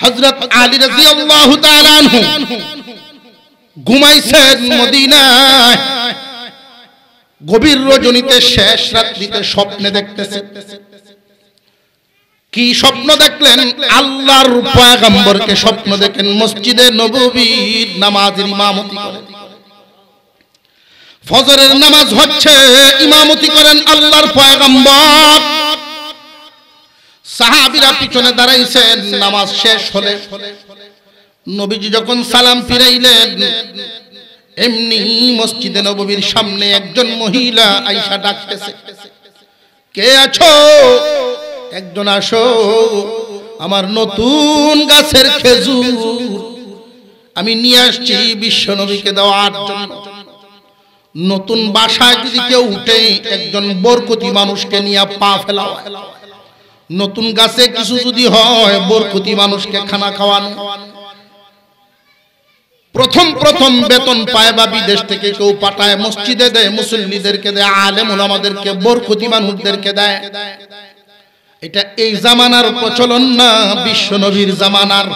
হযরত আলী রাদিয়াল্লাহু তাআলা আনহু ঘুমাইছেন মদিনায়। গভীর রজনীতে শেষ রাত্রিতে স্বপ্নে দেখতেছেন। কি স্বপ্ন দেখলেন? আল্লাহর পয়গম্বরকে স্বপ্ন দেখেন মসজিদে নববীর নামাজের ইমামতি করেন। ফজরের নামাজ হচ্ছে, ইমামতি করেন আল্লাহর পয়গম্বর। সাহাবীরা পিছনে দাঁড়াইছেন। নামাজ শেষ হলে নবীজি যখন সালাম ফিরাইলেন, এমনি মসজিদে নববীর সামনে একজন মহিলা আয়েশা ডাকতেছে, কে আছো? একজন আসো, আমার নতুন গাছের খেজুর আমি নিয়ে আসছি বিশ্ব নবীকে দেওয়ার জন্য। নতুন বাসায় যদি কেউ উঠে, একজন বরকতি মানুষকে নিয়ে পা ফেলাও। নতুন গাছে কিছু যদি হয়, বরকতি মানুষকে খানা খাওয়ানো। প্রথম বেতন পায় বা বিদেশ থেকে কেউ পাঠায়, মসজিদে দেয়, মুসল্লিদেরকে দেয়, আলেম ওলামাদেরকে, বরকতি মানুষদেরকে দেয়। এটা এই জামানার প্রচলন না, বিশ্ব নবীর জামানার।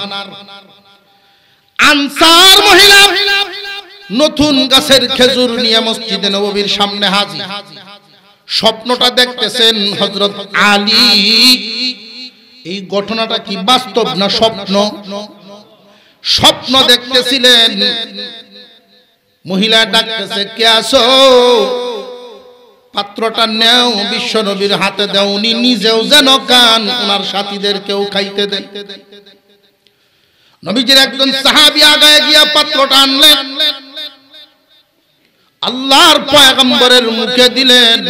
আনসার মহিলা নতুন গাছের খেজুর নিয়ে মসজিদে নববীর সামনে হাজির। স্বপ্নটা দেখতেছেন হযরত আলী। এই ঘটনাটা কি বাস্তব না স্বপ্ন? স্বপ্ন দেখতেছিলেন। মহিলা ডাকতেছে, কে আছো? পাত্রটা নেও, বিশ্ব নবীর হাতে দাও, উনি নিজেও যেন খান, ওনার সাথীদেরকেও খাইতে দেন। নবীজির একজন সাহাবী আগায় গিয়া পাত্রটা আনলেন, আল্লাহর পয়গম্বরের মুখে দিলেন।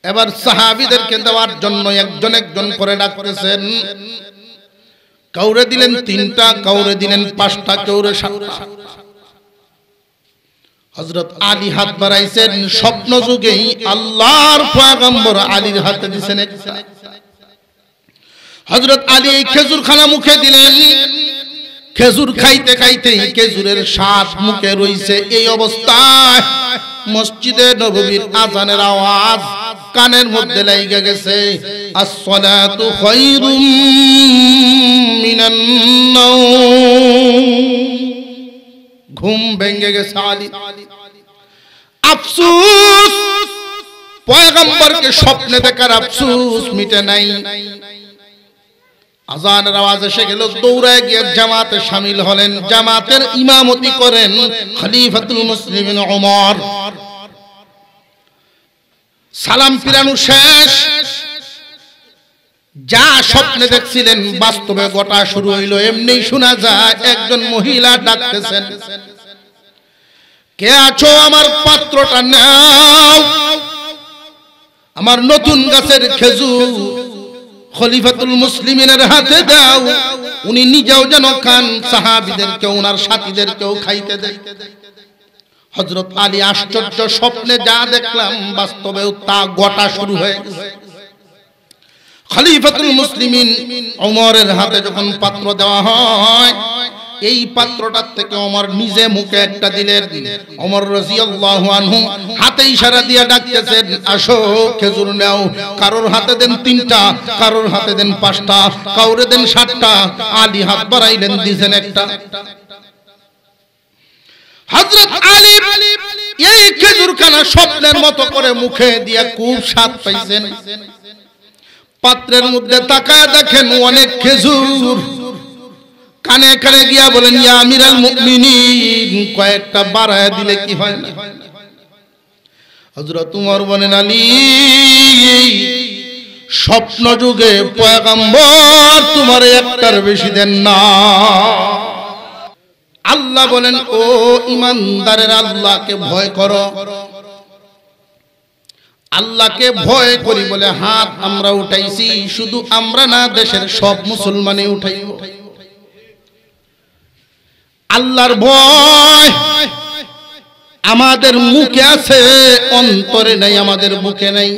এবার সাহাবীদেরকে দেওয়ার জন্য একজন একজন করে ডাকতেছেন। কাউরে দিলেন 3টা, কাউরে দিলেন 5টা, কাউরে 7টা। হযরত আলী হাত বাড়াইছেন। স্বপ্ন যুগেই আল্লাহর পয়গম্বর আলীর হাতে দিয়েছেন একটা। হযরত আলী এই খেজুর খানা মুখে দিলেন। খেজুর খাইতে খাইতে খেজুরের স্বাদ মুখে রইছে। এই অবস্থায় মসজিদে নববীর আযানের আওয়াজ কানের মধ্যে লাইগা গেছে, আসসালাতু খায়রুম মিনান নাওম। ঘুম ভেঙে গেছে আলী। আফসোস, পয়গম্বরকে স্বপ্নে দেখার আফসোস মিটে নাই। আযানের আওয়াজ এসে গেল, দৌড়ায় গিয়ে জামাতে শামিল হলেন। জামাতের ইমামতি করেন খলিফাতুল মুসলিমিন ওমর। সালাম ফিরানো শেষ। যা স্বপ্নে দেখছিলেন বাস্তবে ঘটা শুরু হইল। এমনি শোনা যায় একজন মহিলা ডাকতেছেন, কে আছো? আমার পাত্রটা নাও, আমার নতুন গাছের খেজুর খলিফাতুল মুসলিমিনের হাতে দাও, উনি নিজেও যেন খান, সাহাবীদেরকেও ওনার সাথীদেরকেও খাইতে দেয়। হযরত আলী আশ্চর্য, স্বপ্নে যা দেখলাম বাস্তবেও তা ঘটা শুরু হয়ে গেছে। খলিফাতুল মুসলিমিন ওমরের হাতে যখন পাত্র দেওয়া হয়, এই পাত্রটার থেকে ওমর নিজে মুখে একটা দিলেন। ওমর রাদিয়াল্লাহু আনহু হাতে ইশারা দিয়ে ডাকতেছেন, আসো খেজুর নাও। কারোর হাতে দেন 3টা, কারোর হাতে দেন 5টা, কাউরে দেন 7টা। আলী হাত বাড়াইলেন, দিয়েছেন একটা। হযরত আলী এই খেজুর খানা স্বপ্নের মতো করে মুখে দিয়ে খুব স্বাদ পাইছেন। পাত্রের মধ্যে তাকায় দেখেন অনেক খেজুর। কানে কানে গিয়া বলেন, ইয়া আমিরাল মুমিনিন, কয়েকটা বাড়ায় দিলে কি হয় না? হযরত ওমর বলেন, আলী, স্বপ্ন যুগে পয়গম্বর তোমার একটার বেশি দেন না। আল্লাহ বলেন, ও ঈমানদারের, আল্লাহকে ভয় করো। আল্লাহকে ভয় করি বলে হাত আমরা উঠাইছি। শুধু আমরা না, দেশের সব মুসলমানই উঠাইব। আল্লাহর ভয় আমাদের মুখে আছে, অন্তরে নাই, আমাদের মুখে নাই।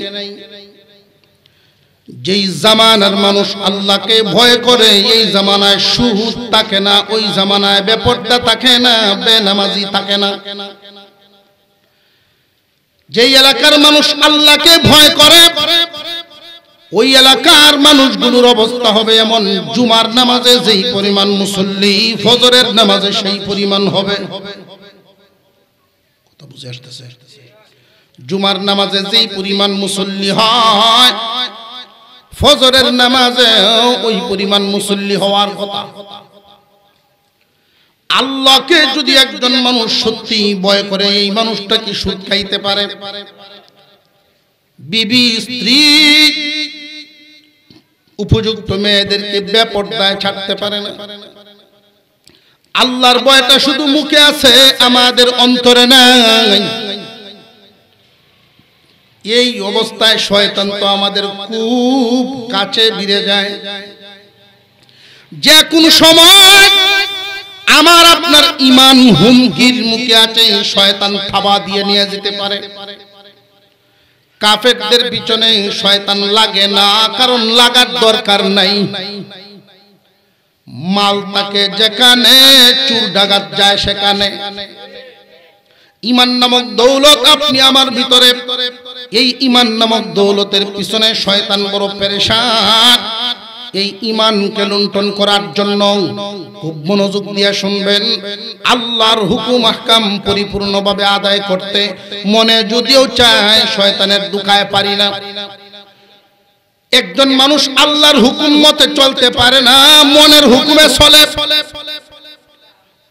যেই জামানার মানুষ আল্লাহকে ভয় করে, এই জামানায় সুদ থাকে না, ওই জামানায় বেপরদা থাকে না, বেনামাজি থাকে না। যেই এলাকার মানুষ আল্লাহকে ভয় করে, ওই এলাকার মানুষগুলোর অবস্থা হবে এমন, জুমার নামাজে যেই পরিমাণ মুসল্লি ফজরের নামাজে সেই পরিমাণ হবে। কথা বুঝে আসতেছে? জুমার নামাজে যেই পরিমাণ মুসল্লি হয় ফজরের নামাজে ওই পরিমাণ মুসল্লি হওয়ার কথা। আল্লাহকে যদি একজন মানুষ সত্যি ভয় করে, এই মানুষটা কি সুদ খাইতে পারে? বিবি স্ত্রী উপযুক্ত মেয়েদেরকে বেপরদায় ছাড়তে পারে না। আল্লাহর ভয়টা শুধু মুখে আছে, আমাদের অন্তরে নাই। এই অবস্থায় শয়তান তো আমাদের খুব কাছে ভিড়ে যায়। যে কোন সময় আমার আপনার ঈমান হুমকির মুখে আছে, শয়তান থাবা দিয়ে নিয়ে যেতে পারে। কাফেরদের পিছনে শয়তান লাগে না, কারণ লাগার দরকার নাই। মাল তাকে যেখানে, চুর ডাকাত যায় সেখানে। ঈমান নামক দৌলত আপনি আমার ভিতরে, এই ঈমান নামক দৌলতের পিছনে শয়তান বড় পেরেশান। এই ঈমানকে লুণ্ঠন করার জন্য খুব মনোযোগ দিয়ে শুনবেন। আল্লাহর হুকুম আহকাম পরিপূর্ণভাবে আদায় করতে মনে যদিও চায়, শয়তানের দুকায় পারি না। একজন মানুষ আল্লাহর হুকুম মতে চলতে পারে না, মনের হুকুমে চলে।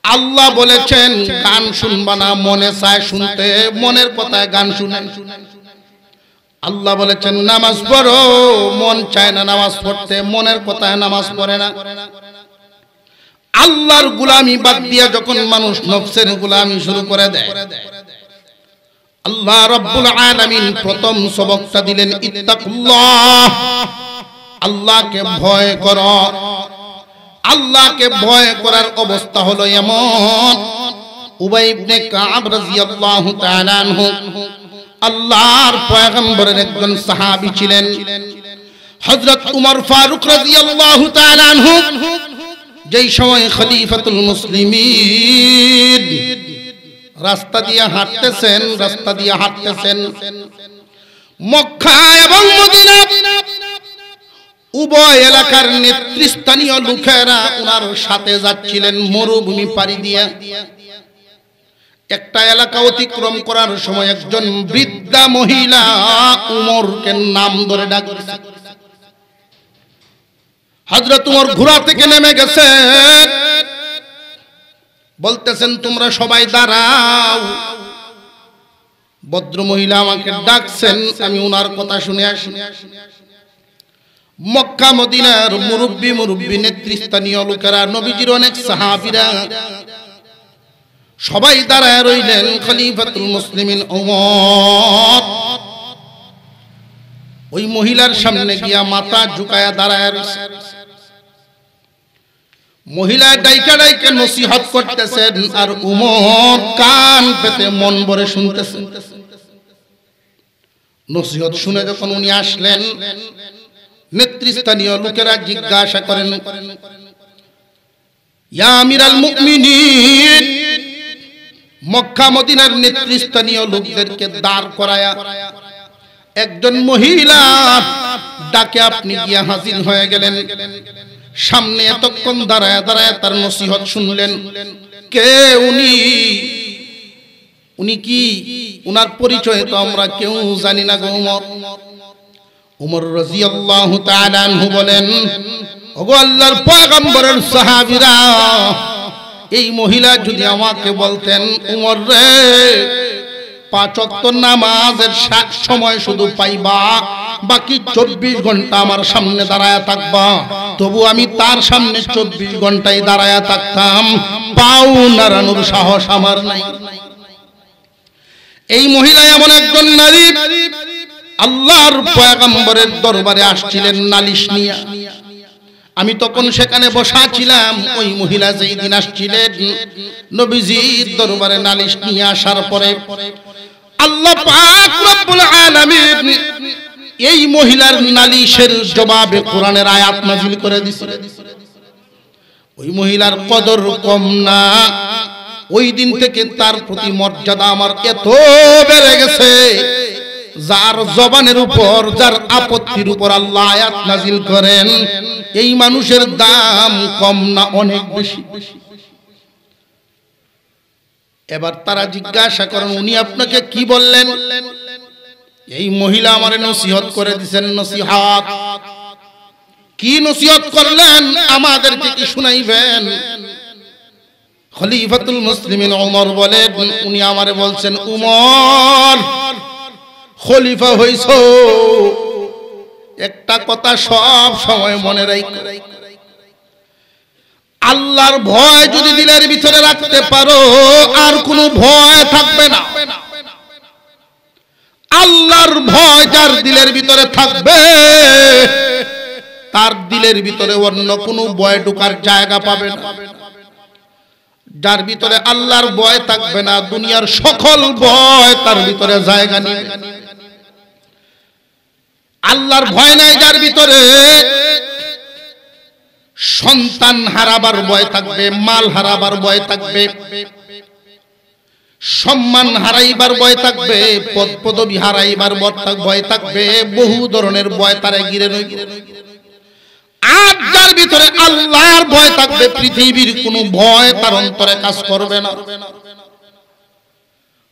আল্লাহ বলেছেন গান শুনবা না, মনে চায় শুনতে, মনের কথায় গান শুনে। আল্লাহ বলেছেন নামাজ পড়ো, মন চায় না নামাজ পড়তে, মনের কথায় নামাজ পড়ে না। আল্লাহর গোলামি বাদ দিয়ে যখন মানুষ নফসের গোলামি শুরু করে দেয়, আল্লাহ রাব্বুল আলামিন প্রথম সবকটা দিলেন ইত্তাকুল্লাহ, আল্লাহকে ভয় করো। আল্লাহকে ভয় করার অবস্থা হলো এমন, উবাই ইবনে কাব রাদিয়াল্লাহু তাআলা আনহু আল্লাহর পয়গম্বরের একজন সাহাবী ছিলেন। হযরত উমর ফারুক রাদিয়াল্লাহু তাআলা আনহু যেই সময় খলিফাতুল মুসলিমিন রাস্তা দিয়ে হাঁটতেছেন, মক্কা এবং মদিনা উভয় এলাকার নেতৃস্থানীয় লোকেরা ওনার সাথে যাচ্ছিলেন মরুভূমি পাড়ি দিয়ে। একটা এলাকা অতিক্রম করার সময় একজন বৃদ্ধা মহিলা উমরকে নাম ধরে ডাকছে। হযরত উমর ঘোড়া থেকে নেমে গেছে, বলতেছেন তোমরা সবাই দাঁড়াও, ভদ্র মহিলা আমাকে ডাকছেন, আমি ওনার কথা শুনে আসি। মক্কা মদিনার মুরব্বি নেতৃস্থানীয় লোকেরা, নবীজির অনেক সাহাবীরা সবাই দাঁড়ায় রইলেন। খলিফাতুল মুসলিমিন ওমর ওই মহিলার সামনে গিয়া মাথা ঝুঁকায়া দাঁড়ায় রইছে। মহিলা ডাইকা ডাইকা নসিহত করতেছেন, আর উমর কান পেতে মন ভরে শুনতেছেন। নসিহত শুনে যখন উনি আসলেন, নেতৃস্থানীয় লোকেরা জিজ্ঞাসা করেন, ইয়া আমিরাল মুমিনিন, মক্কা মদিনার নেতৃস্থানীয় লোকদেরকে দাঁড় করায়া একজন মহিলা ডাকে আপনি গিয়া হাজির হয়ে গেলেন। সামনে এতক্ষণ দাঁড়ায় দাঁড়ায় তার নসিহত শুনলেন। কে উনি কি? উনার পরিচয় তো আমরা কেউ জানি না গো উমর। উমর রাদিয়াল্লাহু তাআলা আনহু বলেন, ওগো আল্লাহর পয়গম্বরের সাহাবীরা, এই মহিলা যদি আমাকে বলতেন, উমর রে, 5 ওয়াক্ত নামাজের সময় শুধু পাইবা, বাকি 24 ঘন্টা আমার সামনে দাঁড়ায়া থাকবা, তবু আমি তার সামনে 24 ঘন্টায় দাঁড়ায়া থাকতাম, পাও নাড়ানোর সাহস আমার নাই। এই মহিলা এমন একজন নারী, আল্লাহর পয়গম্বরের দরবারে আসছিলেন নালিশ নিয়ে। আমি তখন সেখানে বসা ছিলাম। ওই মহিলা যেই দিন আসছিলেন নবীজির দরবারে নালিশ নিয়ে আসার পরে আল্লাহ পাক রব্বুল আলামিন এই মহিলার নালিশের জবাবে কোরআনের আয়াত নাযিল করে দিয়েছেন। ওই মহিলার কদর কম না। ওই দিন থেকে তার প্রতি মর্যাদা আমার এত বেড়ে গেছে, যার জবানের উপর, যার আপত্তির উপর আল্লাহ আয়াত নাজিল করেন, এই মানুষের দাম কম না অনেক বেশি। এবার তারা জিজ্ঞাসা করেন, উনি আপনাকে কি বললেন? এই মহিলা আমারে নসিহত করে দিয়েছেন। নসিহত কি নসিহত করলেন? আমাদেরকে কি শুনাইবেন? খলিফাতুল মুসলিমিন ওমর বলেন, উনি আমারে বলছেন, উমর খলিফা হইছো, একটা কথা সব সময় মনে রাখো, আল্লাহর ভয় যদি দিলের ভিতরে রাখতে পারো আর কোনো ভয় থাকবে না। আল্লাহর ভয় যার দিলের ভিতরে থাকবে তার দিলের ভিতরে অন্য কোনো ভয় ঢোকার জায়গা পাবে না। যার ভিতরে আল্লাহর ভয় থাকবে না, দুনিয়ার সকল ভয় তার ভিতরে জায়গা নেবে। আল্লাহর ভয় নাই যার ভিতরে, সন্তান হারাবার ভয় থাকবে, মাল হারাবার ভয় থাকবে, সম্মান হারাইবার ভয় থাকবে, পদ পদবি হারাইবার ভয় থাকবে, বহু ধরনের ভয় তারে ঘিরে রইবে। আর যার ভিতরে আল্লাহর ভয় থাকবে, পৃথিবীর কোনো ভয় তার অন্তরে কাজ করবে না।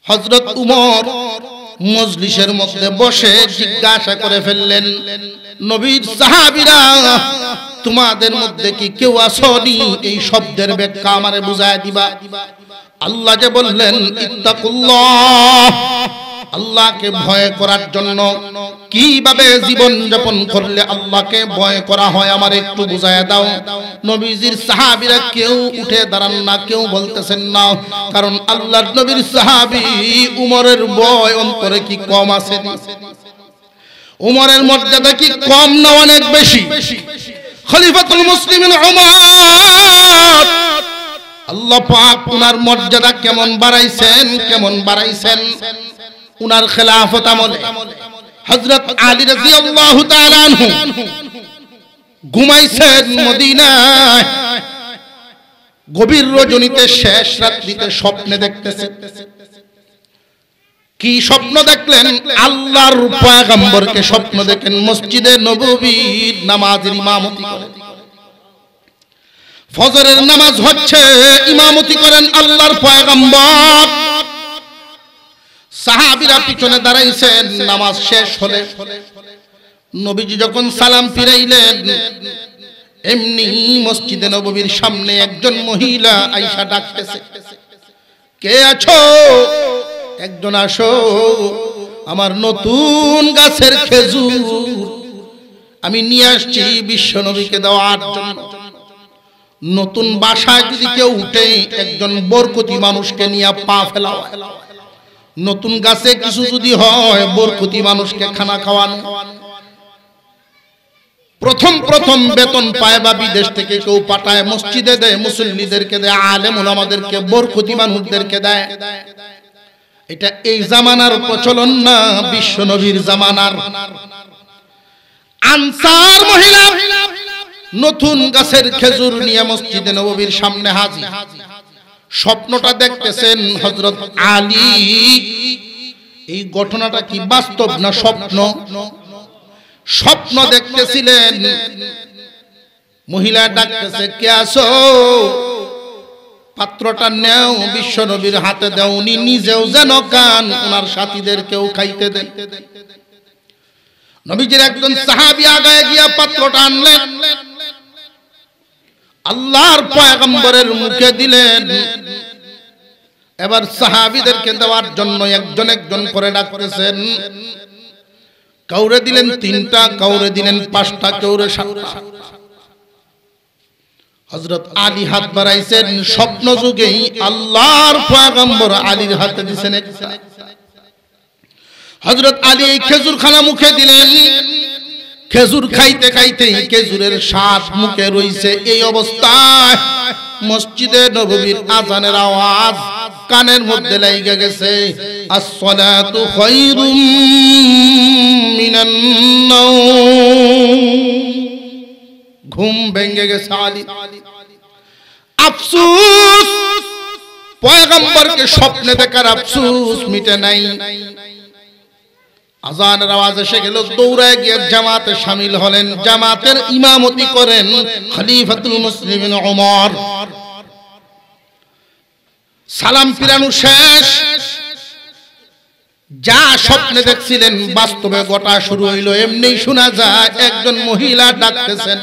হযরত উমর মজলিসের মধ্যে বসে জিজ্ঞাসা করে ফেললেন, নবীর সাহাবীরা, তোমাদের মধ্যে কি কেউ আসনি এই শব্দের ব্যাখ্যা আমারে বুঝায় দিবা? আল্লাহ যে বললেন ইত্তাকুল্লাহ, আল্লাহকে ভয় করার জন্য কিভাবে জীবন যাপন করলে আল্লাহকে ভয় করা হয় আমার একটু বুঝায় দাও। নবীজির সাহাবীরা কেউ উঠে দাঁড়ান না, কেউ বলতেছেন না, কারণ আল্লাহর নবীর সাহাবী উমরের ভয় অন্তরে কি কম আছে? উমরের মর্যাদা কি কম না অনেক বেশি? খলিফাতুল মুসলিমিন উমর, আল্লাহ পাক উনার মর্যাদা কেমন বাড়াইছেন, কেমন বাড়াইছেন। উনার খেলাফত আমলে হযরত আলী রাদিয়াল্লাহু তাআলা আনহু ঘুমাইছেন মদিনায়, গভীর রজনীতে শেষ রাত্রিতে স্বপ্নে দেখতেছে। কি স্বপ্ন দেখলেন? আল্লাহর পয়গম্বরকে স্বপ্ন দেখেন মসজিদে নববীর নামাজের ইমামতি করেন, ফজরের নামাজ হচ্ছে, ইমামতি করেন আল্লাহর পয়গম্বর। সাহাবীরা পিছনে দাঁড়াইছেন। নামাজ শেষ হলে নবীজি যখন সালাম ফিরাইলেন, এমনি মসজিদে নববীর সামনে একজন মহিলা আয়েশা ডাকতেছে, কে আছো? একজন আসো, আমার নতুন গাছের খেজুর আমি নিয়ে আসছি বিশ্ব নবীকে দেওয়ার জন্য। নতুন বাসায় যদি কেউ উঠে, একজন বরকতি মানুষকে নিয়ে পা ফেলাও। নতুন গাছে কিছু যদি হয়, বরকতি মানুষকে খানা খাওয়ানো। প্রথম বেতন পায় বা বিদেশ থেকে কেউ পাঠায়, মসজিদে দেয়, মুসল্লিদেরকে দেয়, আলেম ওলামাদেরকে, বরকতি মানুষদেরকে দেয়। এটা এই জামানার প্রচলন না, বিশ্ব নবীর জামানার। আনসার মহিলা নতুন গাছের খেজুর নিয়ে মসজিদে নববীর সামনে হাজির। স্বপ্নটা দেখতেছেন হযরত আলী। এই ঘটনাটা কি বাস্তব না স্বপ্ন? স্বপ্ন দেখতেছিলেন। মহিলা ডাকতেছে, কে আছো? পাত্রটা নেও, বিশ্ব নবীর হাতে দাও, উনি নিজেও যেন খান, ওনার সাথীদেরকেও খাইতে দেন। নবীজির একজন সাহাবী আগায় গিয়া পাত্রটা আনলেন, আল্লাহর পয়গম্বরের মুখে দিলেন। এবার সাহাবীদেরকে দেওয়ার জন্য একজন একজন করে ডাকতেছেন। কাউরে দিলেন 3টা, কাউরে দিলেন 5টা, কাউরে 7টা। হযরত আলী হাত বাড়াইছেন। স্বপ্ন যুগেই আল্লাহর পয়গম্বর আলীর হাতে দিয়েছেন একটা। হযরত আলী এই খেজুর খানা মুখে দিলেন। খেজুর খাইতে খাইতে খেজুরের স্বাদ মুখে রইছে। এই অবস্থায় মসজিদে নববীর আযানের আওয়াজ কানের মধ্যে লাইগা গেছে, আসসালাতু খায়রুম মিনান নাওম। ঘুম ভেঙে গেছে আলী। আফসোস, পয়গম্বরকে স্বপ্নে দেখার আফসোস মিটে নাই। আজানের আওয়াজ এসে গেল, দৌড়ায় গিয়ে জামাতে শামিল হলেন। জামাতের ইমামতি করেন খলিফাতুল মুসলিমিন ওমর। সালাম ফিরানো শেষ, যা স্বপ্নে দেখছিলেন বাস্তবে ঘটা শুরু হইল। এমনি শোনা যায় একজন মহিলা ডাকতেছেন,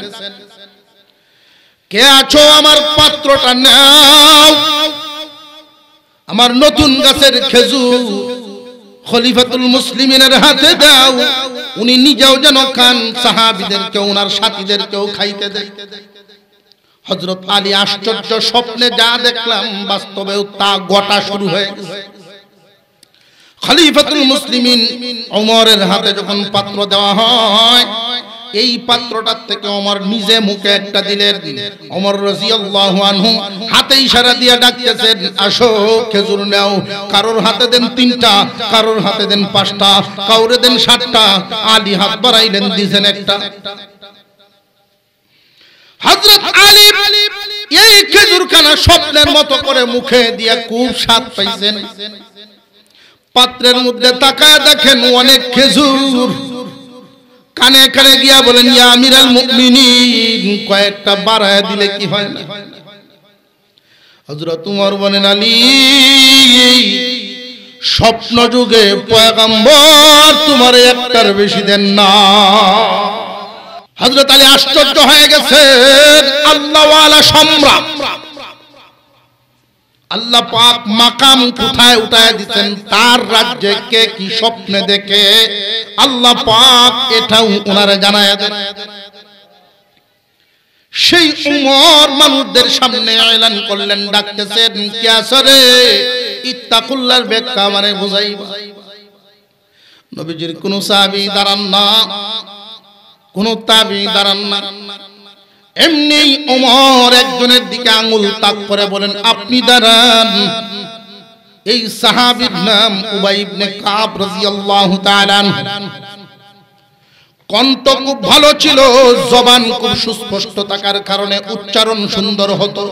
কে আছো, আমার পাত্রটা নাও, আমার নতুন গাছের খেজুর খলিফাতুল মুসলিমিনের হাতে দাও, উনি নিজেও যেন খান, সাহাবীদেরকেও ওনার সাথীদেরকেও খাইতে দেয়। হযরত আলী আশ্চর্য, স্বপ্নে যা দেখলাম বাস্তবেও তা ঘটা শুরু হয়ে গেছে। খলিফাতুল মুসলিমিন ওমরের হাতে যখন পাত্র দেওয়া হয়, এই পাত্রটার থেকে ওমর নিজে মুখে একটা দিলেন। ওমর রাদিয়াল্লাহু আনহু হাতে ইশারা দিয়ে ডাকতেছেন, আসো খেজুর নাও। কারোর হাতে দেন 3টা, কারোর হাতে দেন 5টা, কাউরে দেন 7টা। আলী হাত বাড়াইলেন, দিছেন একটা। হযরত আলী এই খেজুর খানা স্বপ্নের মতো করে মুখে দিয়ে খুব স্বাদ পাইছেন। পাত্রের মধ্যে তাকায় দেখেন অনেক খেজুর। কানে কানে গিয়া বলেন, ইয়া আমিরাল মুমিনিন, কয়েকটা বাড়ায় দিলে কি হয় না? হযরত ওমর বলেন, আলী, স্বপ্ন যুগে পয়গম্বর তোমার একটার বেশি দেন না। হযরত আলী আশ্চর্য হয়ে গেছেন। আল্লাহ ওয়ালা সম্রাট, আল্লাহ পাক মাকাম কোথায় উঠায় দিতেন, তার রাজ্যে কে কি স্বপ্নে দেখে আল্লাহ পাক এটাও ওনারে জানায় দেন। সেই উমর মানুষদের সামনে এলান করলেন, ডাকতেছেন, কি আসরে ইত্তাকুল্লাহর ব্যাখ্যা মানে বুঝাইবা। নবীজির কোন সাহাবী দাঁড়ান না, কোন তাবী দাঁড়ান না। এমনি ওমর একজনের দিকে আঙ্গুল তাক করে বলেন, আপনি দাঁড়ান। এই সাহাবীর নাম উবাই ইবনে কাব রাদিয়াল্লাহু তাআলা। কণ্ঠ খুব ভালো ছিল, জবান খুব সুস্পষ্ট থাকার কারণে উচ্চারণ সুন্দর হতো।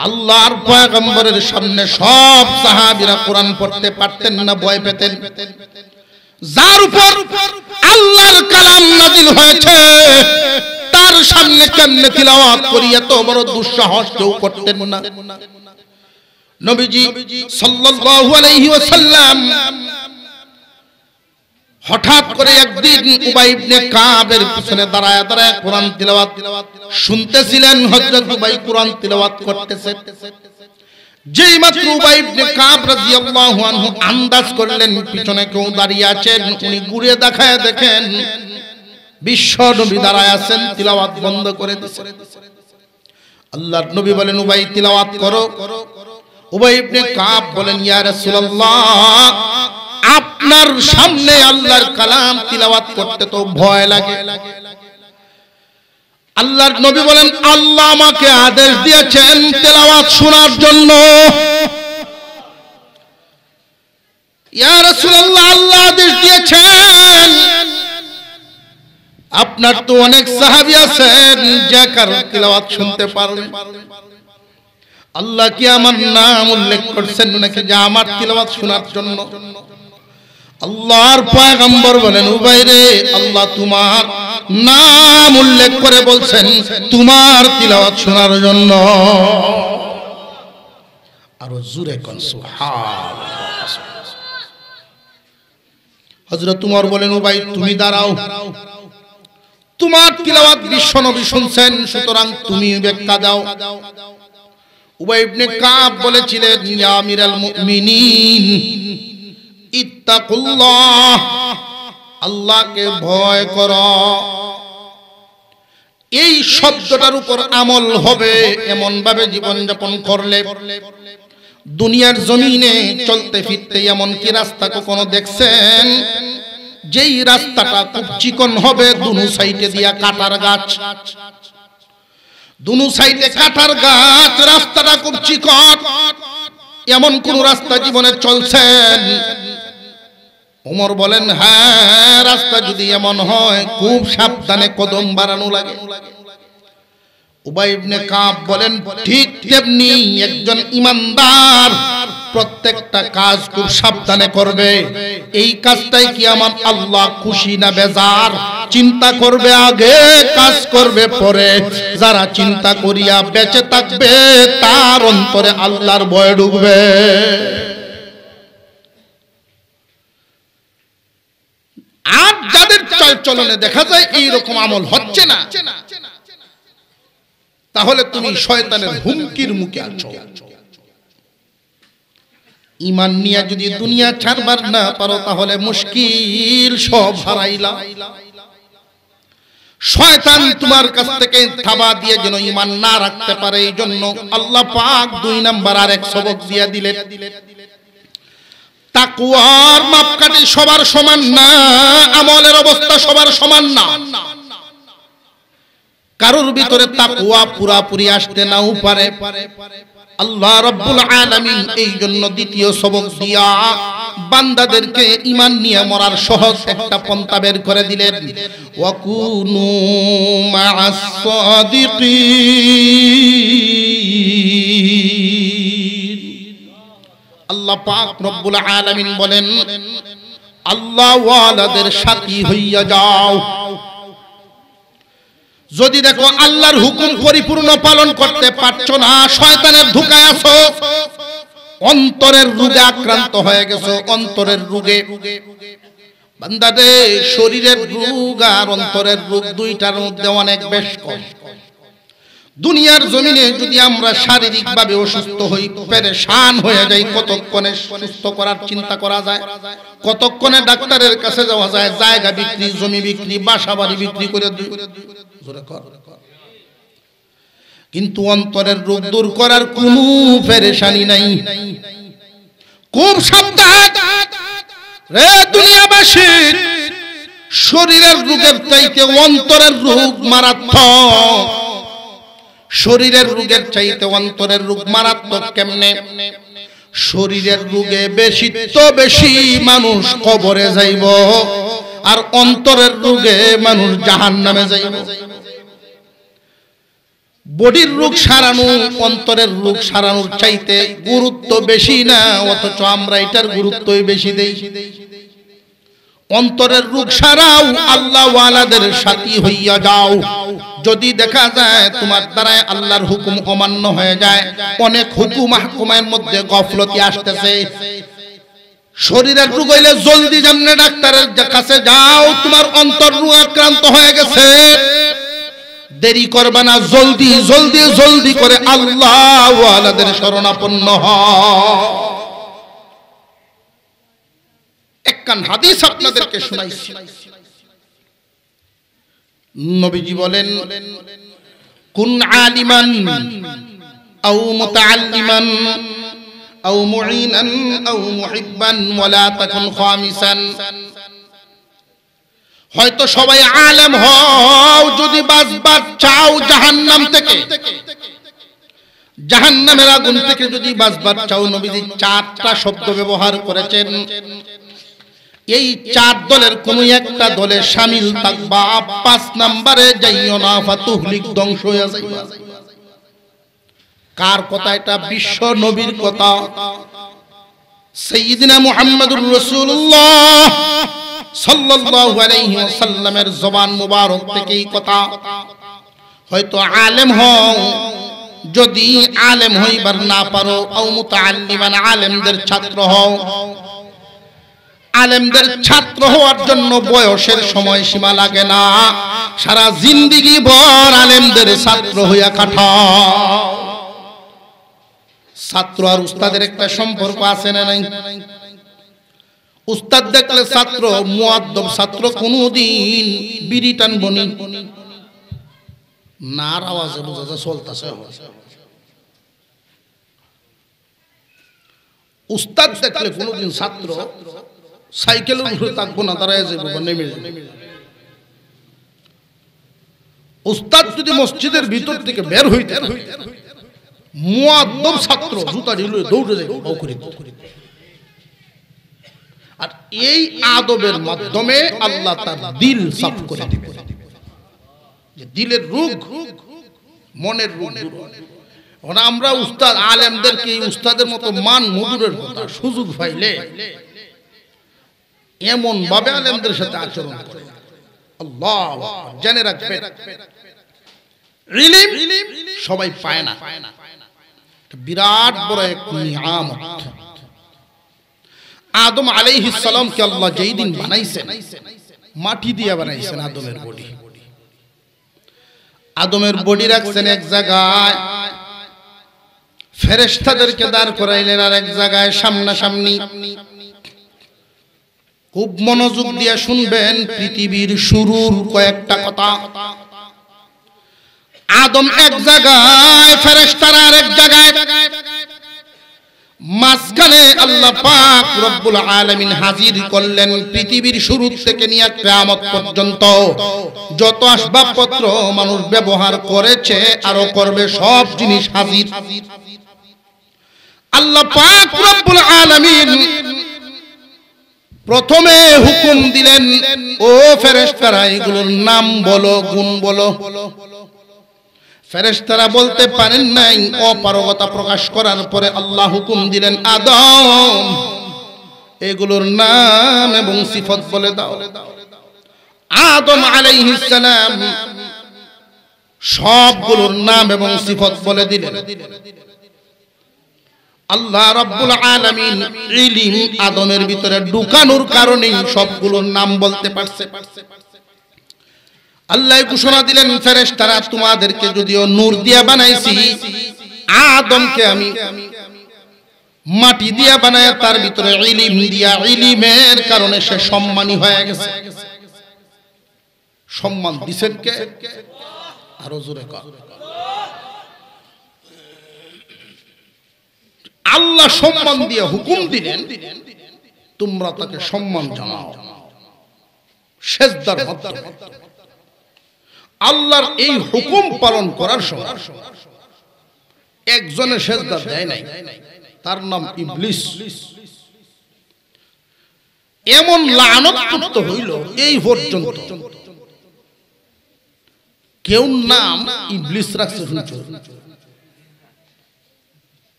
আল্লাহর পয়গম্বরের সামনে সব সাহাবীরা কোরআন পড়তে পারতেন না, ভয় পেতেন। যার উপর আল্লাহর কালাম নাযিল হয়েছে তার সামনে কেমনে তিলাওয়াত করি, এত বড় দুঃসাহস কেউ করতেন না। নবীজি সাল্লাল্লাহু আলাইহি ওয়াসাল্লাম হঠাৎ করে একদিন উবাই ইবনে কাবের পিছনে দাঁড়ায় দাঁড়ায় কোরআন তিলাওয়াত শুনতেছিলেন। হযরত উবাই কোরআন তিলাওয়াত করতেছেন। যেই মাত্র উবাই ইবনে কাব রাদিয়াল্লাহু আনহু আন্দাজ করলেন পিছনে কেউ দাঁড়িয়ে আছেন, উনি ঘুরে দেখায় দেখেন বিশ্ব নবী দাঁড়ায় আছেন, তিলাওয়াত বন্ধ করে দিয়েছেন। আল্লাহর নবী বলেন, উবাই তিলাওয়াত করো। উবাই ইবনে কাব বলেন, ইয়া রাসূলুল্লাহ, আপনার সামনে আল্লাহর কালাম তিলাওয়াত করতে তো ভয় লাগে। আল্লাহর নবী বলেন, আল্লাহ আমাকে আদেশ দিয়েছেন তেলাওয়াত শোনার জন্য। ইয়া রাসূলুল্লাহ, আল্লাহ আদেশ দিয়েছেন। আপনার তো অনেক সাহাবী আছেন যে কারণ তেলাওয়াত শুনতে পারেন। আল্লাহ কি আমার নাম উল্লেখ করছেন নাকি যে আমার তেলাওয়াত শোনার জন্য? আল্লাহর পয়গম্বর বলেন, উবাই রে, আল্লাহ তোমার নাম উল্লেখ করে বলছেন তোমার তিলাওয়াত শোনার জন্য। আরো জোরে কোন সুবহানাল্লাহ। হযরত ওমর বলেন, উবাই তুমি দাঁড়াও, তোমার তিলাওয়াত বিশ্বনবী শুনছেন, সুতরাং তুমি ব্যাখ্যা দাও। উবাই ইবনে কাব বলেছিলেন, ইয়া আমিরাল মুমিনিন, ইত্তাকুল্লাহ, আল্লাহকে ভয় করো। এই শব্দটার উপর আমল হবে এমন ভাবে জীবন যাপন করলে দুনিয়ার জমিনে চলতে ফিরতে এমন কি রাস্তা কখনো দেখছেন যেই রাস্তাটা খুব চিকন হবে, দুনো সাইডে দিয়া কাটার গাছ, দুনো সাইডে কাটার গাছ, রাস্তাটা খুব চিকন, এমন কোন রাস্তা জীবনে চলছেন? ওমর বলেন, হ্যাঁ, রাস্তা যদি এমন হয় খুব সাবধানে কদম বাড়ানো লাগে। উবাই ইবনে কাব বলেন, ঠিক তেমনি একজন ইমানদার প্রত্যেকটা কাজ খুব সাবধানে করবে। এই কাজটাই কি আমার আল্লাহ খুশি না বেজার? চিন্তা করবে আগে, কাজ করবে পরে। যারা চিন্তা করিয়া বেঁচে থাকবে তার অন্তরে আল্লাহর ভয় ঢুকবে। আর যাদের চলনে দেখা যায় এইরকম আমল হচ্ছে না, তাহলে তুমি শয়তানের হুমকির মুখে আছো। ঈমান নিয়ে যদি দুনিয়া ছাড়বার না পারো তাহলে মুশকিল, সব হারাইলা। শয়তান তোমার কাছ থেকে থাবা দিয়ে যেন ঈমান না রাখতে পারে, এই জন্য আল্লাহ পাক 2 নাম্বার আরেক সবক দিয়ে দিলেন। তাকওয়ার মাপকাঠি সবার সমান না, আমলের অবস্থা সবার সমান না। কারোর ভিতরে তাকওয়া পুরাপুরি আসতে নাও পারে। আল্লাহ রাব্বুল আলামিন এই জন্য দ্বিতীয় সবক দিয়া বান্দাদেরকে ঈমান নিয়ে মরার সহজ একটা পন্থা বের করে দিলেন। ওয়াকুনু মা'আস সাদিকিন। আল্লাহ পাক রব্বুল আলামিন বলেন, আল্লাহ ওয়ালাদের সাথী হইয়া যাও। যদি দেখো আল্লাহর হুকুম পরিপূর্ণ পালন করতে পারছো না, শয়তানের ধোঁকায় আছো, অন্তরের রোগে আক্রান্ত হয়ে গেছো, অন্তরের রোগে। বান্দাদে শরীরের রোগ আর অন্তরের রোগ দুইটার মধ্যে অনেক বেশ কম। দুনিয়ার জমিনে যদি আমরা শারীরিকভাবে অসুস্থ হই, পেরেশান হয়ে যাই, কতক্ষণে সুস্থ করার চিন্তা করা যায়, কতক্ষণে ডাক্তারের কাছে যাওয়া যায়, জায়গা বিক্রি, জমি বিক্রি, বাসা বাড়ি বিক্রি করে। কিন্তু অন্তরের রোগ দূর করার কোনো পেরেশানি নাই। খুব সাবধান রে দুনিয়াবাসী, শরীরের রোগের চাইতে অন্তরের রোগ মারাত্মক। শরীরের রোগের চাইতে অন্তরের রোগ মারাত্মক কেমনে? শরীরের রোগে বেশি তো বেশি মানুষ কবরে যাইব, আর অন্তরের রোগে মানুষ জাহান্নামে যাইব। বডির রোগ সারানো অন্তরের রোগ সারানোর চাইতে গুরুত্ব বেশি না, অথচ আমরা এটার গুরুত্বই বেশি দেই। অন্তরের রোগ সারাও, আল্লাহ ওয়ালাদের সাথী হইয়া যাও। যদি দেখা যায় তোমার দ্বারায় আল্লাহর হুকুম অমান্য হয়ে যায়, অনেক হুকুম আহকামের মধ্যে গফলতি আসতেছে। শরীরের রোগ হইলে জলদি জামনে ডাক্তারের কাছে যাও, তোমার অন্তর রোগ আক্রান্ত হয়ে গেছে, দেরি করবে না, জলদি জলদি জলদি করে আল্লাহ ওয়ালাদের শরণাপন্ন হও। একখান হাদিস আপনাদেরকে শোনাইছি। নবীজি বলেন, কুন আলিমান আও মুতাআল্লিমান আও মুঈনান আও মুহিব্বান ওয়ালা তাকুন খামিসান। হয়তো সবাই আলেম হও, যদি বাঁচবার চাও জাহান্নাম থেকে, জাহান্নামের আগুন থেকে যদি বাঁচবার চাও, নবীজি 4টা শব্দ ব্যবহার করেছেন। এই 4 দলের কোন একটা দলে শামিল থাকবা, 5 নম্বরে যাইও না, ফাতুহলিক, ধ্বংস হয়ে যাইবা। কার কথা এটা? বিশ্ব নবীর কথা, সাইয়্যিদিনা মুহাম্মদুর রাসূলুল্লাহ সাল্লাল্লাহু আলাইহি ওয়াসাল্লামের জবান মুবারক থেকে এই কথা। হয়তো আলেম হও, যদি আলেম হইবার না পারো, আও মুতাআল্লিমান, আলেমদের ছাত্র হও। আলেমদের ছাত্র হওয়ার জন্য বয়সের সময়সীমা লাগে না, সারা জিন্দেগি ভর আলেমদের ছাত্র হইয়া কাটাও। ছাত্র আর উস্তাদের একটা সম্পর্ক আছে না নাই? উস্তাদ দেখলে ছাত্র, মুআদ্দব ছাত্র কোনদিন বিড়ি টানবনি না, আওয়াজে বোঝা যায় চলতেছে। উস্তাদ দেখলে কোনদিন ছাত্র সাইকেলের উপরে থাকবো না, দাঁড়ায় যাবো বা নেমে যাবে। উস্তাদ যদি মসজিদের ভিতর থেকে বের হইতে, মুআদ্দব ছাত্র জুতা ঢিলে দৌড়ে যাবে। আর এই আদবের মাধ্যমে আল্লাহ তার দিল সাফ করে দিবে, যে দিলের রোগ, মনের রোগ। ওরা আমরা উস্তাদ আলেমদেরকে এই উস্তাদের মতো মান মধুরের কথা সুযোগ পাইলে এমন ভাবে আলেমদের সাথে আচরণ করে। আল্লাহ জেনে রাখবেন, ইলম সবাই পায় না, বিরাট বড় এক নিয়ামত। আদম আলাইহিস সালাম কে আল্লাহ যেই দিন বানাইছেন মাটি দিয়ে বানাইছেন আদমের বডি। আদমের বডি রাখছেন এক জায়গায়, ফেরেশতাদেরকে দাঁড় করাইলেন আর এক জায়গায় সামনাসামনি। খুব মনোযোগ দিয়ে শুনবেন পৃথিবীর শুরুর কয়েকটা কথা। আদম এক জায়গায়, ফেরেশতারা আরেক জায়গায়, মাঝখানে আল্লাহ পাক রব্বুল আলামিন হাজির করলেন পৃথিবীর শুরু থেকে নিয়ে কিয়ামত পর্যন্ত যত আসবাবপত্র মানুষ ব্যবহার করেছে আরো করবে, সব জিনিস হাজির। আল্লাহ পাক রব্বুল আলামিন প্রথমে হুকুম দিলেন, ও ফেরেশতারা এগুলোর নাম বলো, গুণ বলো। ফেরেশতারা বলতে পারেন নাই, অপারগতা প্রকাশ করার পরে আল্লাহ হুকুম দিলেন, আদম এগুলোর নাম এবং সিফত বলে দাও। আদম আলাইহিস সালাম সবগুলোর নাম এবং সিফত বলে দিলেন। আল্লাহ রাব্বুল আলামিন ইলম আদমের ভিতরে ঢুকানোর কারণে সবগুলোর নাম বলতে পারছে। আল্লাহ ঘোষণা দিলেন, ফেরেশতারা তোমাদেরকে যদিও নূর দিয়া বানাইছি, আদমকে আমি মাটি দিয়া বানায় তার ভিতরে ইলম দিয়া, ইলমের কারণে সে সম্মানী হয়ে গেছে। সম্মান দিবেন কে? আরো জোরে কর। আল্লাহ সম্মান দিয়ে হুকুম দিলেন, তোমরা তাকে সম্মান জানাও সিজদার মাধ্যমে। আল্লাহর এই হুকুম পালন করার সময় একজনের সিজদা দেয় নাই, তার নাম ইবলিস। এমন লানত হইল এই পর্যন্ত কেউ নাম ইবলিস রাখছে শুনছো?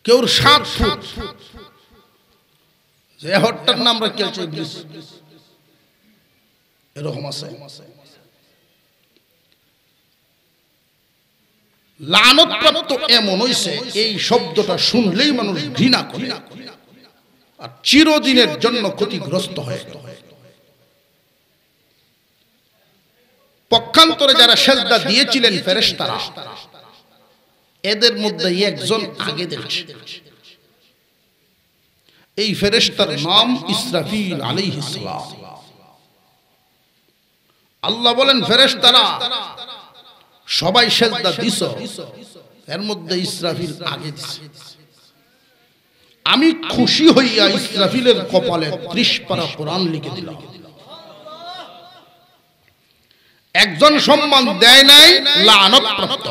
কেউ 7 ফুট যে হট্টার নাম রাখছে ইবলিস, এরকম আছে। লানত প্রাপ্ত এমন হইছে এই শব্দটা শুনলেই মানুষ ঘৃণা করে আর চিরদিনের জন্য ক্ষতিগ্রস্ত হয়। পক্ষান্তরে যারা সেজদা দিয়েছিলেন ফেরেশতারা, এদের মধ্যে একজন আগে দেখছে। এই ফেরেশতার নাম ইসরাফিল আলাইহিস সালাম। আল্লাহ বলেন, ফেরেশতারা সবাই সেজদা দিছো, এর মধ্যে ইসরাফিল আগে দিছে। আমি খুশি হইয়া ইসরাফিলের কপালে 30 পারা কোরআন লিখে দিলাম। একজন সম্মান দেয় নাই, লানত প্রাপ্ত।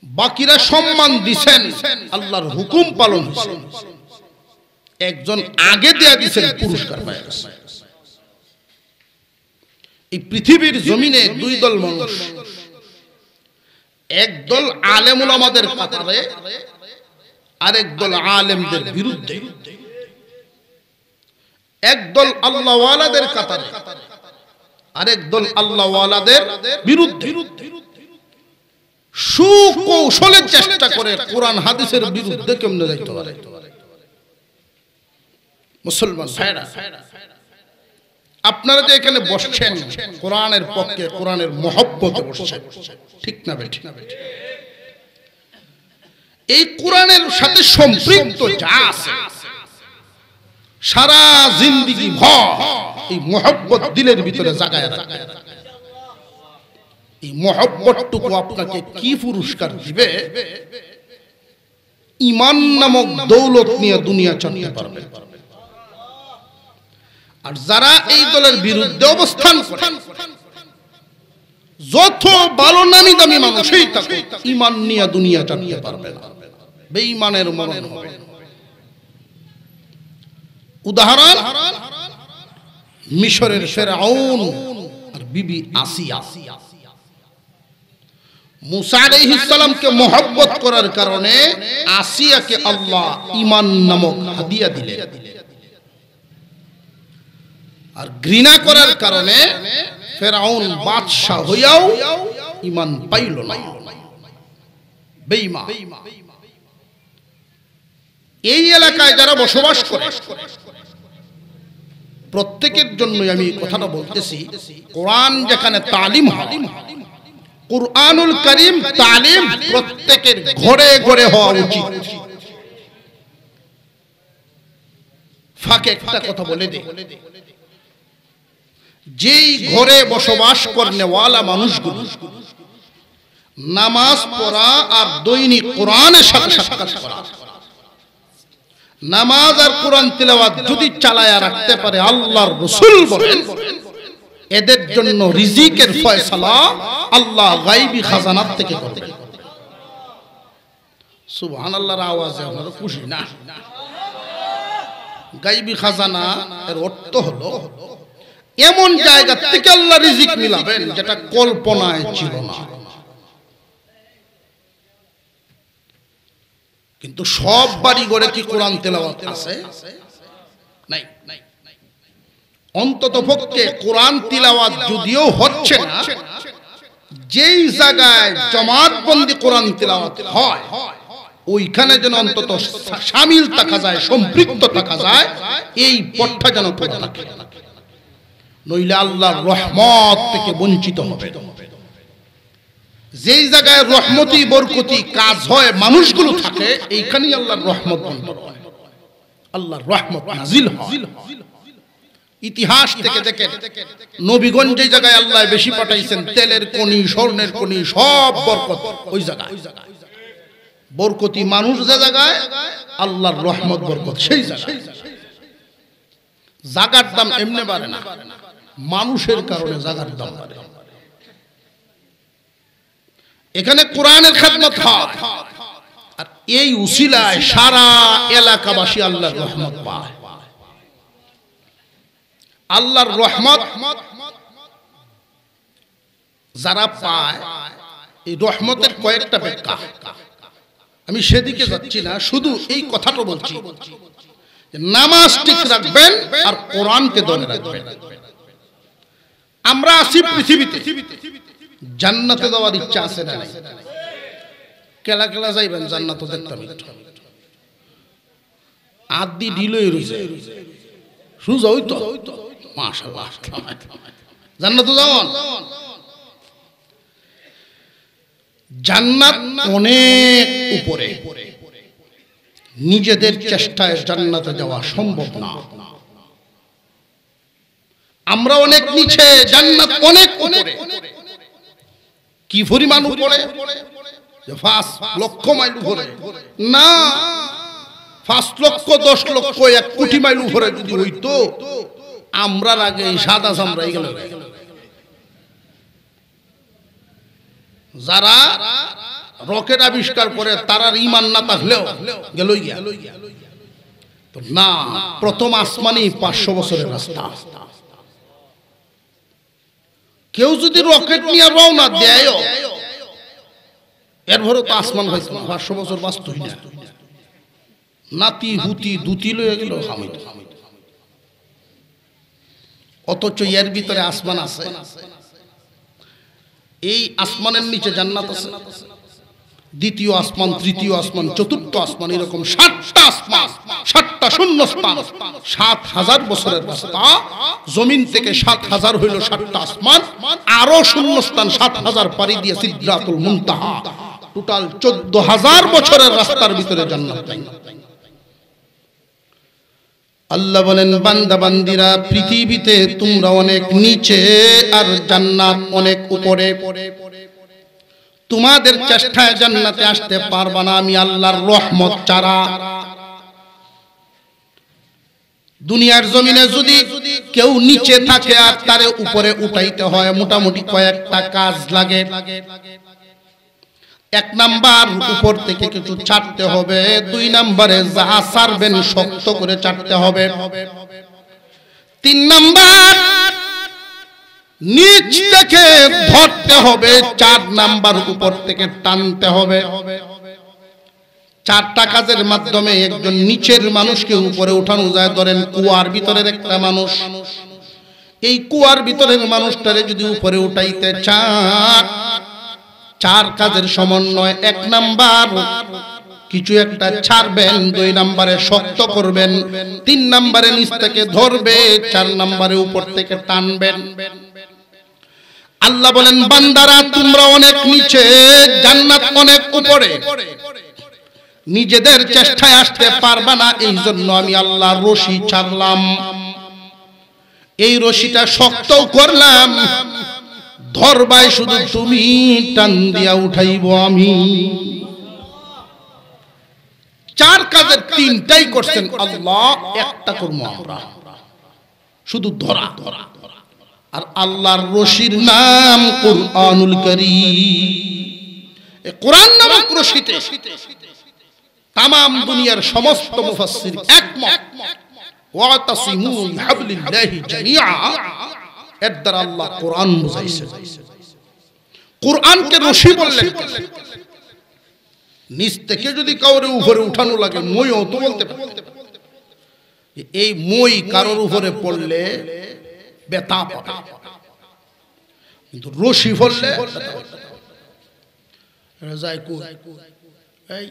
বাকিরা সম্মান দিছেন, আল্লাহর হুকুম পালন হয়েছে। একজন আগে দেয়া দিছেন, পুরস্কার পায় গেছে। এই পৃথিবীর জমিনে দুই দল মানুষ, একদল আলেম উলামাদের কাতারে, আরেক দল আলেমদের বিরুদ্ধে। একদল আল্লাহ ওয়ালাদের কাতারে, আরেক দল আল্লাহ ওয়ালাদের বিরুদ্ধে। সুকৌশলে চেষ্টা করে কোরআন হাদিসের বিরুদ্ধে কেমনে যাইতে পারে। মুসলমান ভাইরা, আপনারা যে এখানে বসছেন কোরআনের পক্ষে, কোরআনের মহব্বতে বসছেন, ঠিক না বেঠি? এই কোরআনের সাথে সম্পৃক্ত যা আছে সারা জিন্দেগি ভর এই মহব্বত দিলের ভিতরে জাগায় রাখে। এই মহব্বতটুকু আপনাকে কি পুরস্কার দিবে? ঈমান নামক দৌলত নিয়ে দুনিয়া চলতে পারবে। আর যারা এই দলের বিরুদ্ধে অবস্থান করে, যত ভালো নামি দামি মানুষই থাকুক, ঈমান নিয়ে দুনিয়া চলতে পারবে না, বেঈমানের মরণ হবে। উদাহরণ, মিশরের ফেরাউন আর বিবি আসিয়া। মুসা আলাইহিস সালামকে মহব্বত করার কারণে আসিয়াকে আল্লাহ ঈমান নামক হাদিয়া দিলেন, আর ঘৃণা করার কারণে ফেরাউন বাদশা হইয়াও ঈমান পাইল না, বেঈমান। এই এলাকায় যারা বসবাস করে প্রত্যেকের জন্যই আমি কথাটা বলতেছি, কোরআন যেখানে তালিম হয়, কুরআনুল কারীম তালিম প্রত্যেকের ঘরে ঘরে হওয়া উচিত। ফাঁকে একটা কথা বলে দে, যেই ঘরে বসবাস করনেওয়ালা মানুষগুলো নামাজ পড়া আর দৈনিক কোরআনের সাথে সাক্ষাৎ করা, নামাজ আর কোরআন তিলাওয়াত যদি চালায়া রাখতে পারে, আল্লাহর রাসূল বলেন এদের জন্য রিজিকের ফয়সালা আল্লাহ গায়বী খাজানাত থেকে করবেন। সুবহানাল্লাহর আওয়াজে আপনারা খুশি না? গায়বী খাজানা এর অর্থ হলো এমন জায়গা থেকে আল্লাহ রিজিক মিলাবেন যেটা কল্পনায় ছিল না। কিন্তু সব বাড়ি ঘরে কি কোরআন তেলাওয়াত আছে? নাই। অন্তত পক্ষে কোরআন তিলাওয়াত যদিও হচ্ছে না, যেই জায়গায় জামাতবন্দি কোরআন তিলাওয়াত হয় ওইখানে যেন অন্তত শামিল থাকা যায়, সম্পৃক্ত থাকা যায়, এই পথটা যেন খোলা থাকে, নইলে আল্লাহর রহমত থেকে বঞ্চিত হবে। যেই জায়গায় রহমতি বরকতি কাজ হয়, মানুষগুলো থাকে, এইখানেই আল্লাহর রহমত বন্টন হয়, আল্লাহর রহমত নাজিল হয়। ইতিহাস থেকে দেখেন নবীগণ যে জায়গায় আল্লাহ বেশি পাঠাইছেন, তেলের খনি, স্বর্ণের খনি, সব বরকত ওই জায়গায়। বরকতি মানুষ যে জায়গায়, আল্লাহর রহমত বরকত সেই জায়গায়। জায়গার দাম এমনি বাড়ে না, মানুষের কারণে জায়গার দাম বাড়ে। এখানে কোরআনের খেদমত হয়, আর এই উসিলায় সারা এলাকাবাসী আল্লাহর রহমত পায়। আল্লাহর রহমত যারা পায়, এই রহমতের কয়েকটা ব্যাখ্যা, আমি সেদিকে যাচ্ছি না, শুধু এই কথাটা বলছি, নামাজ ঠিক রাখবেন আর কোরআনকে ধরে রাখবেন। আমরা আছি পৃথিবীতে, জান্নাতে যাওয়ার ইচ্ছা আছে না? কেলা কেলা যাইবেন জান্নাত দেখতাম, আদি ঢিলই রইছে, সুজা হইতো মাশাআল্লাহ, জান্নাত যাওয়ান। জান্নাত অনেক উপরে, নিজেদের চেষ্টায় জান্নাতে যাওয়া সম্ভব না। আমরা অনেক নিচে, জান্নাত অনেক উপরে। কি পরিমাণ উপরে? 5 লক্ষ মাইল উপরে না, 5 লক্ষ 10 লক্ষ 1 কোটি মাইল উপরে যদি হইতো, আমরার আগে সাদা চামড়াই গেল। যারা রকেট আবিষ্কার করে তারার ঈমান না থাকলেও গেলই গিয়া তো না। প্রথম আসমানই 500 বছরের রাস্তা। কেউ যদি রকেট নিয়ে রওনা দেয়, এরপরে তো আসমান হইতো না, 500 বছর বাঁচতই না। নাতি হুতি দুতি লয়ে গেল হামিদ, অথচ এর ভিতরে আসমান আছে। এই আসমানের নিচে জান্নাত আছে, দ্বিতীয় আসমান, তৃতীয় আসমান, চতুর্থ আসমান, এরকম 7টা আসমান, 7টা শূন্যস্থান, 7000 বছরের রাস্তা। জমিন থেকে 7000 হইল 7টা আসমান, আরো শূন্যস্থান 7000 পাড়ি দিয়ে সিদরাতুল মুনতাহা, টোটাল 14000 বছরের রাস্তার ভিতরে জান্নাত। আল্লাহ বলেন, বান্দা বান্দিরা, পৃথিবীতে তোমরা অনেক নিচে আর জান্নাত অনেক উপরে। তোমাদের চেষ্টায় জান্নাতে আসতে পারবা না আমি আল্লাহর রহমত ছাড়া। দুনিয়ার জমিনে যদি কেউ নিচে থাকে আর তারে উপরে উঠাইতে হয়, মোটামুটি কয়েকটা কাজ লাগে। 1 নাম্বার, উপর থেকে কিছু ছাড়তে হবে। 2 নম্বরে যা ছাড়বেন শক্ত করে ছাড়তে হবে। 3 নাম্বার, নিচ থেকে ধরতে হবে, 4 নাম্বার উপর থেকে টানতে হবে। 4টা কাজের মাধ্যমে একজন নিচের মানুষকে উপরে উঠানো যায়। ধরেন কুয়ার ভিতরের একটা মানুষ, এই কুয়ার ভিতরের মানুষটারে যদি উপরে উঠাইতে চান, 4 কাজের সমন্বয়। 1 নাম্বার কিছু একটা ছাড়বেন, 2 নম্বরে শক্ত করবেন, 3 নম্বরে নিচ থেকে ধরবে, 4 নম্বরে উপর থেকে টানবেন। আল্লাহ বলেন বান্দারা তোমরা অনেক নিচে, জান্নাত অনেক উপরে, নিজেদের চেষ্টায় আসতে পারবে না, এই জন্য আমি আল্লাহ রশি ছাড়লাম। এই রশিটা শক্ত করলাম, ধরবাই শুধু তুমি, টান দিয়া উঠাইব আমি। 4 কাজের 3টাই করছেন আল্লাহ, একটা করব আমরা, শুধু ধরা। আর আল্লাহর রশির নাম কুরআনুল কারীম। এই কোরআন নামক রশিতে তামাম দুনিয়ার সমস্ত মুফাসসির একমত, ওয়াতাসিমু বিহাবলিল্লাহি জামিআ, এর দ্বারা আল্লাহ কোরআন বুঝাইছেন। কোরআনকে রশি বললেন। নিচ থেকে যদি কাউরে উপরে উঠানো লাগে, মইও তো বলতে পারে। এই মই কারোর উপরে পড়লে ব্যথা পাবে, কিন্তু রশি পড়লে যায় কই। এই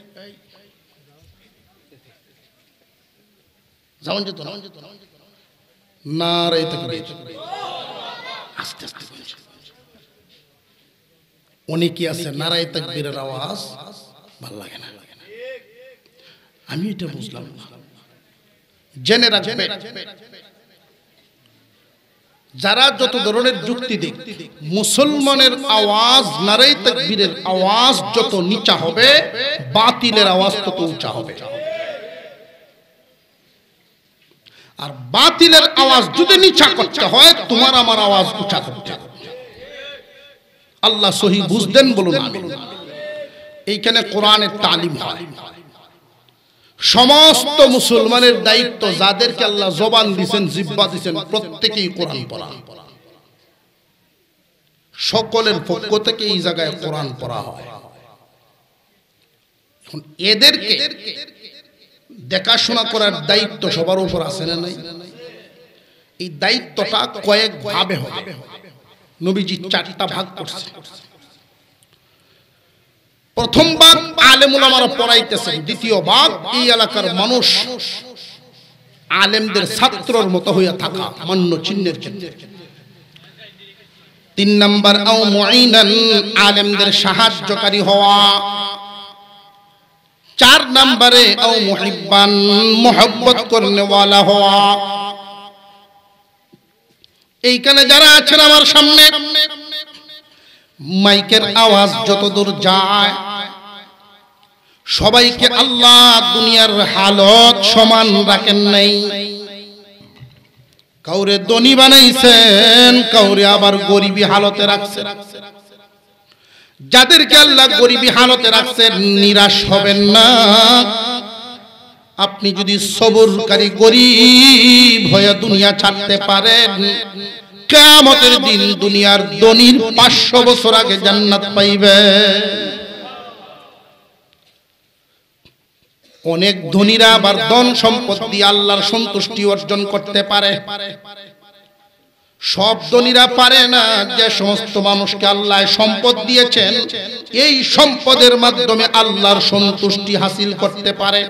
যাওন যেত না রে, আস্তে আস্তে। অনেকে আছে নারায়ে তাকবীরের আওয়াজ ভাল লাগে না, আমি এটা বুঝলাম না। জেনে রাখবে যারা যত ধরনের যুক্তি দেখ, মুসলমানের আওয়াজ, নারায়ে তাকবীরের আওয়াজ যত নিচা হবে, বাতিলের আওয়াজ তত উঁচা হবে। আর বাতিলের আওয়াজ যদি নিচা করতে হয়, তোমার আমার আওয়াজ উঁচা করতে হবে। আল্লাহ সহি বুঝদেন বলুন আমিন। এইখানে কোরআনের তালিম হয়। সমস্ত মুসলমানের দায়িত্ব, যাদেরকে আল্লাহ জবান দিয়েছেন, জিহ্বা দিয়েছেন, প্রত্যেকেই কোরআন পড়া। সকলের পক্ষ থেকে এই জায়গায় কোরআন পড়া হয়। এখন এদেরকে দেখাশোনা করার দায়িত্ব সবার উপর আছে না নাই? এই দায়িত্বটা কয়েক ভাবে হয়। নবীজি 4টা ভাগ করছে। প্রথম ভাগ আলেম উলামারা পড়াইতেছেন, দ্বিতীয় ভাগ এই এলাকার মানুষ আলেমদের ছাত্রর মতো হইয়া থাকা, মান্য চিহ্নের ক্ষেত্রে। 3 নাম্বার আও মুঈনান, আলেমদের সাহায্যকারী হওয়া। 4 নম্বরে আও মুহিব্বান, মোহব্বত করনেওয়ালা হওয়া। এইখানে যারা আছেন আমার সামনে, মাইকের আওয়াজ যতদূর যায়, সবাইকে আল্লাহ দুনিয়ার হালত সমান রাখেন নাই। কাউরে ধনী বানাইছেন, কাউরে আবার গরিবী হালতে রাখছেন। যাদেরকে আল্লাহ গরিবী হালতে রাখছেন, নিরাশ হবেন না। আপনি যদি সবরকারী গরিব হয়ে দুনিয়া ছাড়তে পারেন, কিয়ামতের দিন দুনিয়ার ধনীর 500 বছর আগে জান্নাত পাইবে। অনেক ধনীরা আবার ধন সম্পদ দিয়ে আল্লাহর সন্তুষ্টি অর্জন করতে পারে। সব ধনীরা পারে না। যে সমস্ত মানুষকে আল্লাহ সম্পদ দিয়েছেন, এই সম্পদের মাধ্যমে আল্লাহর সন্তুষ্টি হাসিল করতে পারে।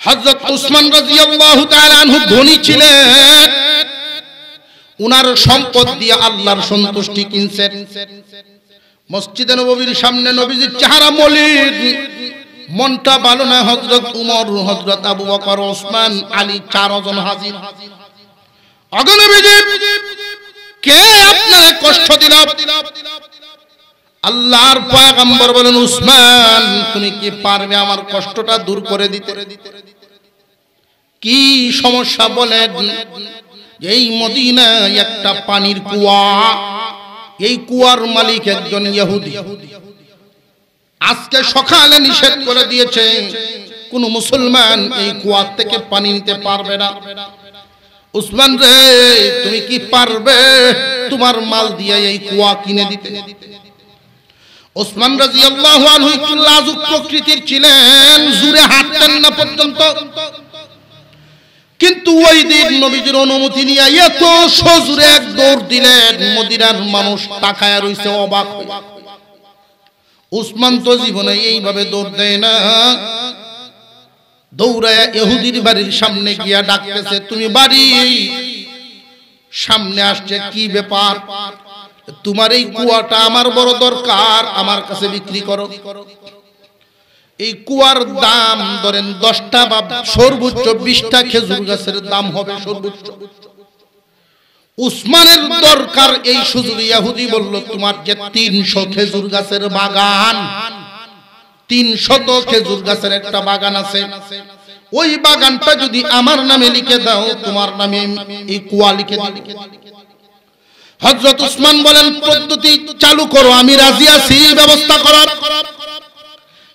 হযরত উসমান রাদিয়াল্লাহু তাআলা আনহু ধনী ছিলেন, উনার সম্পদ দিয়ে আল্লাহর সন্তুষ্টি কিনছেন। মসজিদে নববীর সামনে নবীজির চেহারা মলিন, মনটা ভালো না। হযরত উমর, হযরত আবু বকর, ওসমান, আলী 4 জন হাজির। কে আপনার কষ্ট দিল? আল্লাহর পয়গম্বর বলেন, উসমান তুমি কি পারবে আমার কষ্টটা দূর করে দিতে? কি সমস্যা বলেন? এই মদিনায় একটা পানির কুয়া, এই কুয়ার মালিক একজন ইহুদি। আজকে সকালে নিষেধ করে দিয়েছে কোন মুসলমান এই কুয়া থেকে পানি নিতে পারবে না। উসমান রে তুমি কি পারবে তোমার মাল দিয়ে এই কুয়া কিনে দিতে? উসমান রাদিয়াল্লাহু আনহু একটু লাজুক প্রকৃতির ছিলেন, জোরে হাঁটতেন না পর্যন্ত, কিন্তু ওই দিন নবীজির অনুমতি নিয়ে এত সজোরে এক দৌড় দিলেন, মদিনার মানুষ তাকায়া রইছে অবাক। উসমান তো জীবনে এইভাবে দৌড় দেয় না, দৌড়ায়া ইহুদির বাড়ির সামনে গিয়া ডাকতেছে, তুমি বাড়ি সামনে আসছে, কি ব্যাপার? তোমার এই কুয়াটা আমার বড় দরকার, আমার কাছে বিক্রি করো। এই কুয়ার দাম ধরেন 10টা বা সর্বোচ্চ 20টা খেজুর গাছের দাম হবে সর্বোচ্চ। উসমানের দরকার এই সুযোগ। ইহুদি বলল, তোমার যে 300 খেজুর গাছের বাগান, 300 খেজুর গাছের একটা বাগান আছে, ওই বাগানটা যদি আমার নামে লিখে দাও, তোমার নামে এই কুয়া লিখে দাও। হযরত উসমান বলেন, পদ্ধতি চালু করো, আমি রাজি আছি, ব্যবস্থা করার।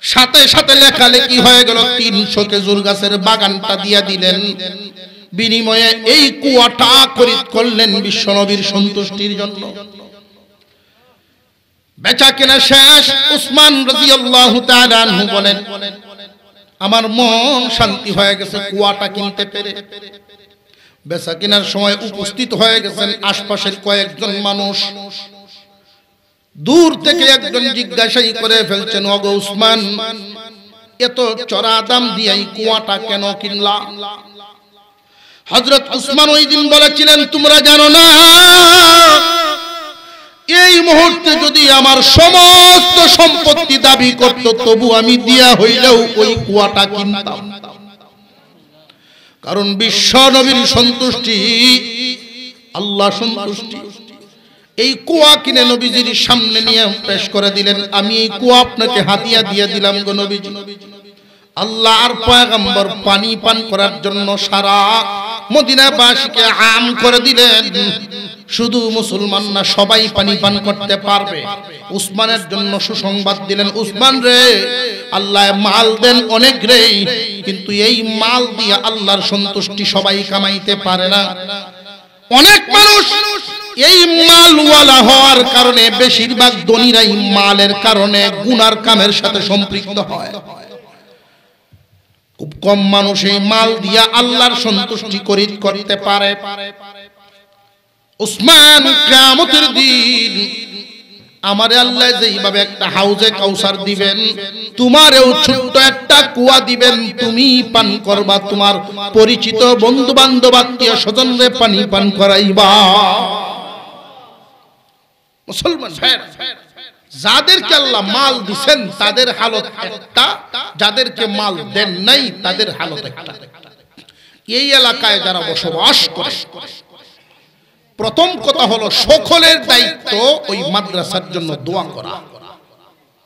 সাথে সাথে লেখালেখি হয়ে গেল, 300 খেজুর গাছের বাগানটা দিয়া দিলেন, বিনিময়ে এই কুয়াটা খরিদ করলেন বিশ্বনবীর সন্তুষ্টির জন্য। বেচা কেনা শেষ। উসমান রাদিয়াল্লাহু তাআলা আনহু বলেন, আমার মন শান্তি হয়ে গেছে কুয়াটা কিনতে পেরে। বেচা কেনার সময় উপস্থিত হয়ে গেছেন আশপাশের কয়েকজন মানুষ। দূর থেকে একজন জিজ্ঞাসাই করে ফেলছেন, ওগো উসমান, এত চড়া দাম দিয়ে এই কুয়াটা কেন কিনলা? হযরত উসমান ওই দিন বলেছিলেন, তোমরা জানো না, এই মুহূর্তে যদি আমার সমস্ত সম্পত্তি দাবি করত, তবু আমি দিয়া হইলেও ওই কুয়াটা কিনতাম। কারণ বিশ্ব নবীর সন্তুষ্টি, আল্লাহ সন্তুষ্টি। এই কুয়া কিনে নবীজির সামনে নিয়ে পেশ করে দিলেন, আমি এই কুয়া আপনাকে হাদিয়া দিয়ে দিলাম গো নবীজি। আল্লাহ আর পয়গম্বর পানি পান করার জন্য সারা মদিনাবাসীকে আম করে দিলেন। শুধু মুসলমান না, সবাই পানি পান করতে পারবে। উসমানের জন্য সুসংবাদ দিলেন, উসমান রে, আল্লাহ মাল দেন অনেক রে, কিন্তু এই মাল দিয়ে আল্লাহর সন্তুষ্টি সবাই কামাইতে পারে না। অনেক মানুষ এই মালওয়ালা হওয়ার কারণে, বেশিরভাগ ধনীরাই মালের কারণে গুনার কামের সাথে সম্পৃক্ত হয়। খুব কম মানুষ এই মাল দিয়া আল্লাহর সন্তুষ্টি করতে পারে। উসমান কিয়ামতের দিন আমারে আল্লাহ যেইভাবে একটা হাউজে কাউসার দিবেন, তোমারেও ছোট্ট একটা কুয়া দিবেন, তুমি পান করবা, তোমার পরিচিত বন্ধু বান্ধব আত্মীয় স্বজনরে পানি পান করাইবা। মুসলমান ভাইরা, যাদেরকে আল্লাহ মাল দিবেন তাদের হালত একটা, যাদেরকে মাল দেন নাই তাদের হালত একটা। এই এলাকায় যারা বসবাস করে, প্রথম কথা হলো সকলের দায়িত্ব ওই মাদ্রাসার জন্য দোয়া করা।